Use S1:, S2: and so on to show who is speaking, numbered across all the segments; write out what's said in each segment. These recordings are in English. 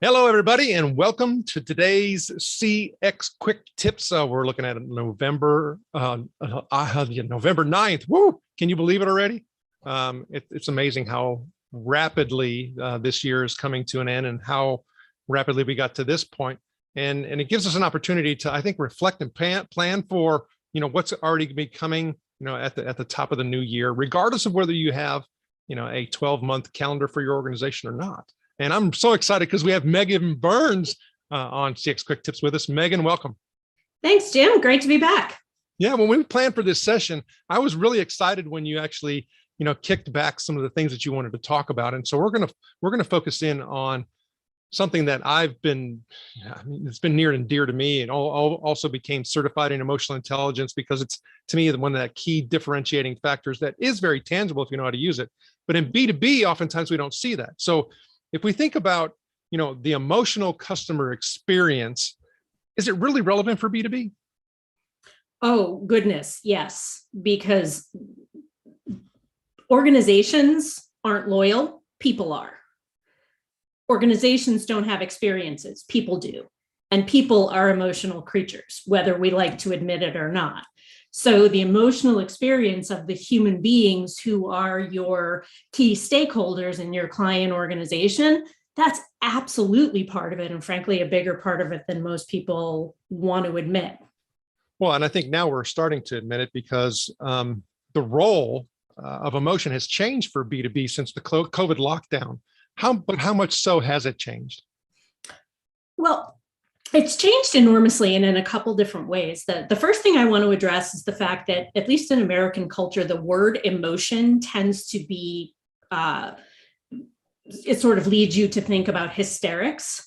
S1: Hello, everybody, and welcome to today's CX Quick Tips. We're looking at November 9th. Woo! Can you believe it already? It's amazing how rapidly this year is coming to an end and how rapidly we got to this point. And it gives us an opportunity to, I think, reflect and plan for, what's already going to be coming, at the top of the new year, regardless of whether you have, a 12-month calendar for your organization or not. And I'm so excited because we have Megan Burns on CX Quick Tips with us. Megan, welcome.
S2: Thanks, Jim. Great to be back.
S1: Yeah, when we planned for this session, I was really excited when you actually, kicked back some of the things that you wanted to talk about. And so we're gonna focus in on something that it's been near and dear to me, and also became certified in emotional intelligence because it's, to me, one of the key differentiating factors that is very tangible if you know how to use it. But in B2B, oftentimes we don't see that. So if we think about, the emotional customer experience, is it really relevant for B2B?
S2: Oh, goodness, yes, because organizations aren't loyal, people are. Organizations don't have experiences, people do. And people are emotional creatures, whether we like to admit it or not. So the emotional experience of the human beings who are your key stakeholders in your client organization, that's absolutely part of it. And frankly, a bigger part of it than most people want to admit.
S1: Well, and I think now we're starting to admit it because the role of emotion has changed for B2B since the COVID lockdown. But how much so has it changed?
S2: Well, it's changed enormously and in a couple different ways. The first thing I want to address is the fact that, at least in American culture, the word emotion tends to be, it sort of leads you to think about hysterics.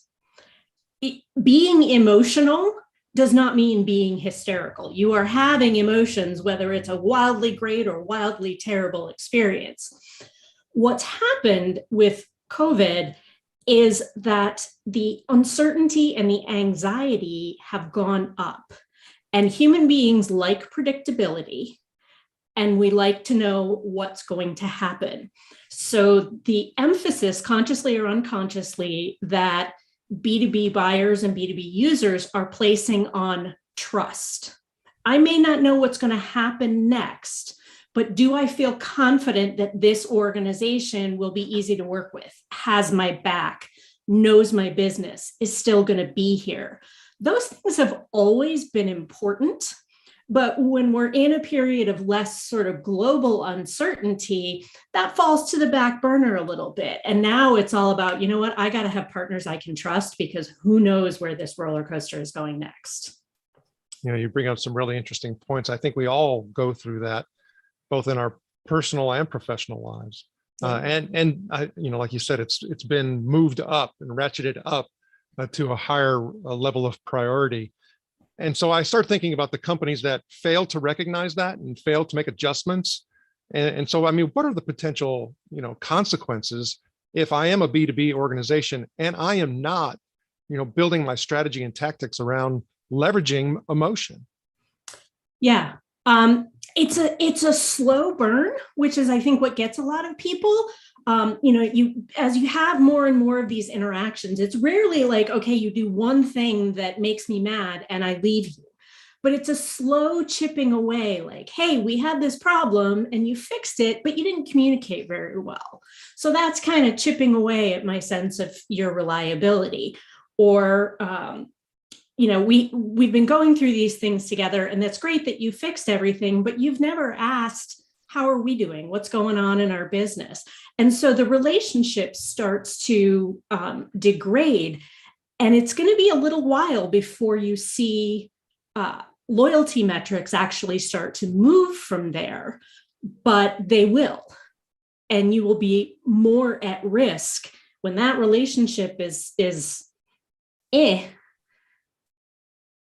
S2: Being emotional does not mean being hysterical. You are having emotions, whether it's a wildly great or wildly terrible experience. What's happened with COVID is that the uncertainty and the anxiety have gone up. And human beings like predictability, and we like to know what's going to happen. So the emphasis, consciously or unconsciously, that B2B buyers and B2B users are placing on trust. I may not know what's going to happen next, but do I feel confident that this organization will be easy to work with, has my back, knows my business, is still going to be here? Those things have always been important. But when we're in a period of less sort of global uncertainty, that falls to the back burner a little bit. And now it's all about, I got to have partners I can trust, because who knows where this roller coaster is going next.
S1: You bring up some really interesting points. I think we all go through that, both in our personal and professional lives. And like you said, it's been moved up and ratcheted up to a higher level of priority. And so I start thinking about the companies that fail to recognize that and fail to make adjustments. And so, what are the potential, consequences if I am a B2B organization and I am not, building my strategy and tactics around leveraging emotion?
S2: Yeah. It's a slow burn, which is, I think, what gets a lot of people. As you have more and more of these interactions, it's rarely like, okay, you do one thing that makes me mad and I leave you. But it's a slow chipping away, like, hey, we had this problem and you fixed it, but you didn't communicate very well. So that's kind of chipping away at my sense of your reliability. Or we've been going through these things together, and that's great that you fixed everything, but you've never asked, how are we doing? What's going on in our business? And so the relationship starts to degrade, and it's going to be a little while before you see loyalty metrics actually start to move from there, but they will. And you will be more at risk when that relationship is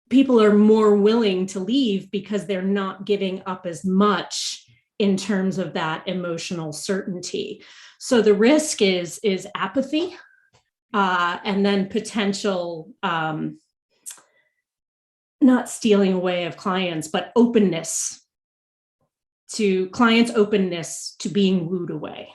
S2: people are more willing to leave because they're not giving up as much in terms of that emotional certainty. So the risk is apathy, and then potential, not stealing away of clients, but openness to clients' openness to being wooed away.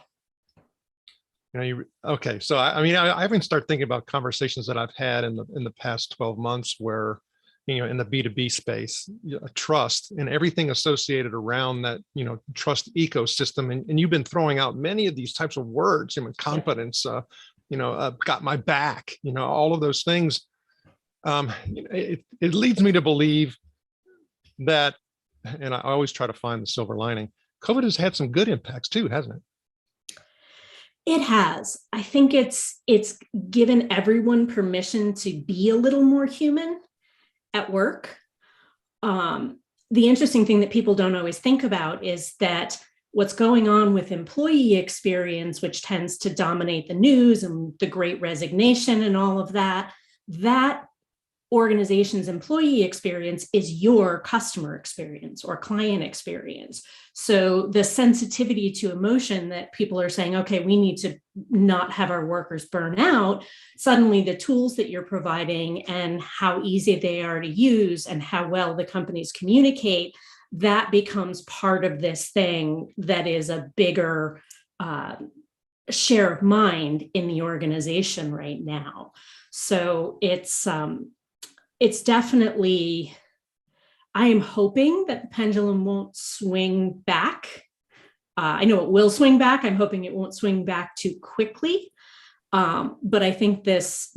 S1: Okay. So I mean, I even start thinking about conversations that I've had in the past 12 months where, in the B2B space, trust and everything associated around that, trust ecosystem. And you've been throwing out many of these types of words, confidence, got my back, all of those things. It leads me to believe that, and I always try to find the silver lining, COVID has had some good impacts too, hasn't it?
S2: It has. I think it's given everyone permission to be a little more human at work. The interesting thing that people don't always think about is that what's going on with employee experience, which tends to dominate the news and the Great Resignation and all of that, that organization's employee experience is your customer experience or client experience. So the sensitivity to emotion that people are saying, okay, we need to not have our workers burn out, suddenly the tools that you're providing and how easy they are to use and how well the companies communicate, that becomes part of this thing that is a bigger share of mind in the organization right now. So it's definitely, I am hoping that the pendulum won't swing back. I know it will swing back. I'm hoping it won't swing back too quickly. But I think this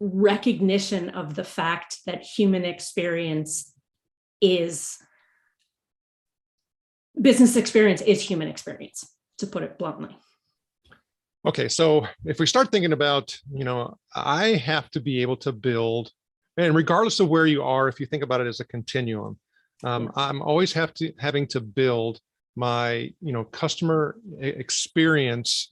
S2: recognition of the fact that human experience is, business experience is human experience, to put it bluntly.
S1: Okay, so if we start thinking about, I have to be able to build, and regardless of where you are, if you think about it as a continuum, I'm always having to build my, customer experience,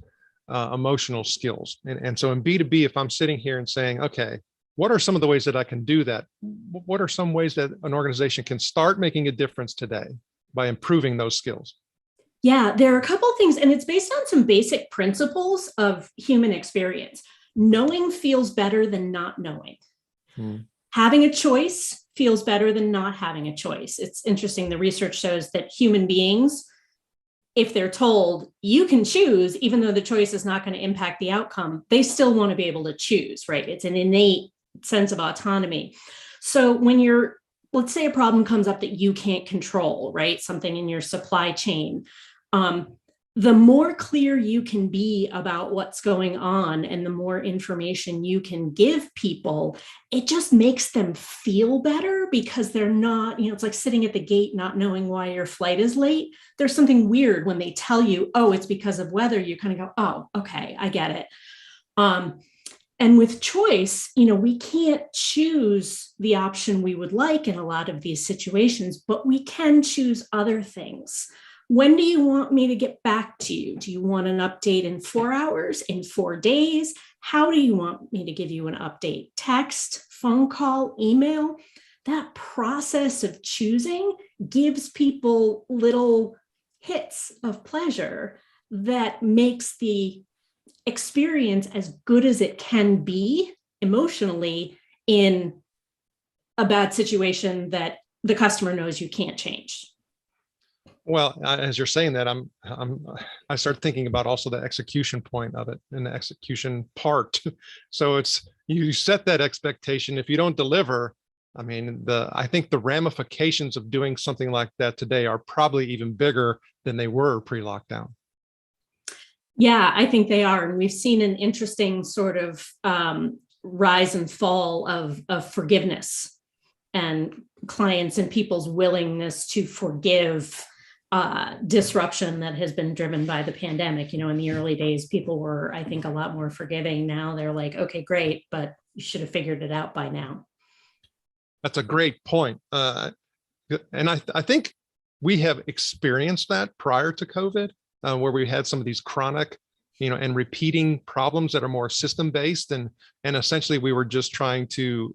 S1: emotional skills. And so in B2B, if I'm sitting here and saying, okay, what are some of the ways that I can do that? What are some ways that an organization can start making a difference today by improving those skills?
S2: Yeah, there are a couple of things, and it's based on some basic principles of human experience. Knowing feels better than not knowing. Having a choice feels better than not having a choice. It's interesting. The research shows that human beings, if they're told you can choose, even though the choice is not going to impact the outcome, they still want to be able to choose, right? It's an innate sense of autonomy. So when let's say a problem comes up that you can't control, right? Something in your supply chain. The more clear you can be about what's going on and the more information you can give people, it just makes them feel better because they're not, it's like sitting at the gate not knowing why your flight is late. There's something weird when they tell you, oh, it's because of weather. You kind of go, oh, okay, I get it. And with choice, we can't choose the option we would like in a lot of these situations, but we can choose other things. When do you want me to get back to you? Do you want an update in 4 hours, in 4 days? How do you want me to give you an update? Text, phone call, email? That process of choosing gives people little hits of pleasure that makes the experience as good as it can be emotionally in a bad situation that the customer knows you can't change.
S1: Well, as you're saying that, I start thinking about also the execution point of it and the execution part. So it's, you set that expectation. If you don't deliver, I think the ramifications of doing something like that today are probably even bigger than they were pre-lockdown.
S2: Yeah, I think they are. And we've seen an interesting sort of rise and fall of forgiveness and clients and people's willingness to forgive disruption that has been driven by the pandemic. In the early days, people were, I think, a lot more forgiving. Now they're like, okay, great, but you should have figured it out by now.
S1: That's a great point. And I think we have experienced that prior to COVID, where we had some of these chronic, and repeating problems that are more system-based, and essentially we were just trying to,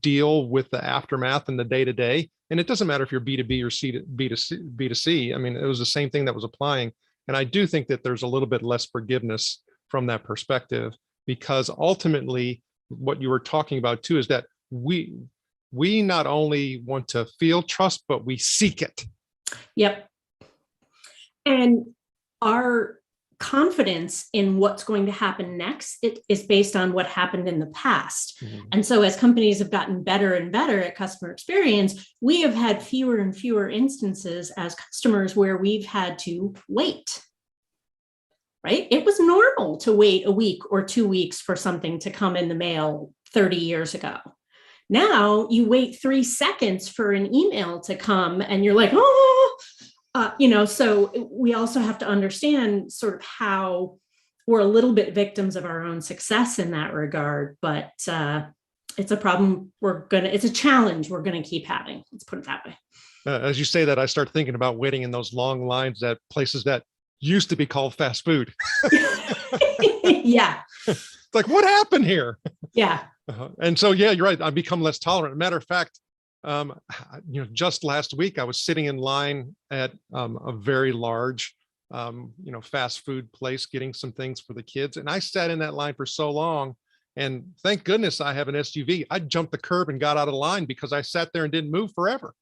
S1: deal with the aftermath and the day-to-day. And it doesn't matter if you're B2B or B2C. It was the same thing that was applying. And I do think that there's a little bit less forgiveness from that perspective, because ultimately what you were talking about too is that we not only want to feel trust, but we seek it.
S2: Yep. And our confidence in what's going to happen next, it is based on what happened in the past.
S1: Mhm.
S2: And so as companies have gotten better and better at customer experience, we have had fewer and fewer instances as customers where we've had to wait. Right? It was normal to wait a week or 2 weeks for something to come in the mail 30 years ago. Now you wait 3 seconds for an email to come and you're like, oh, so we also have to understand sort of how we're a little bit victims of our own success in that regard, but it's a problem it's a challenge we're going to keep having. Let's put it that way.
S1: As you say that, I start thinking about waiting in those long lines at places that used to be called fast food.
S2: Yeah.
S1: It's like, what happened here?
S2: Yeah.
S1: And so, yeah, you're right. I've become less tolerant. Matter of fact, just last week, I was sitting in line at a very large, fast food place, getting some things for the kids. And I sat in that line for so long. And thank goodness I have an SUV. I jumped the curb and got out of the line because I sat there and didn't move forever.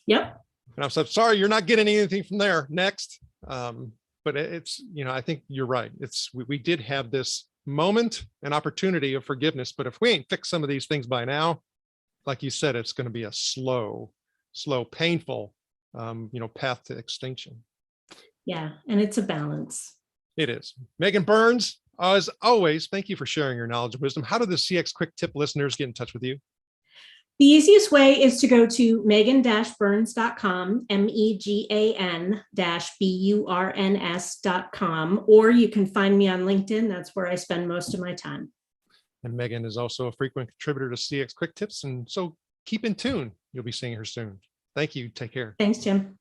S2: Yep.
S1: And I said, sorry, you're not getting anything from there. Next. But it's, I think you're right. We did have this moment and opportunity of forgiveness, but if we ain't fixed some of these things by now, like you said, it's going to be a slow, painful, path to extinction.
S2: Yeah. And it's a balance.
S1: It is. Megan Burns, as always, thank you for sharing your knowledge and wisdom. How do the CX Quick Tip listeners get in touch with you?
S2: The easiest way is to go to megan-burns.com, megan-burns.com, or you can find me on LinkedIn. That's where I spend most of my time.
S1: And Megan is also a frequent contributor to CX Quick Tips. And so keep in tune. You'll be seeing her soon. Thank you. Take care.
S2: Thanks, Jim.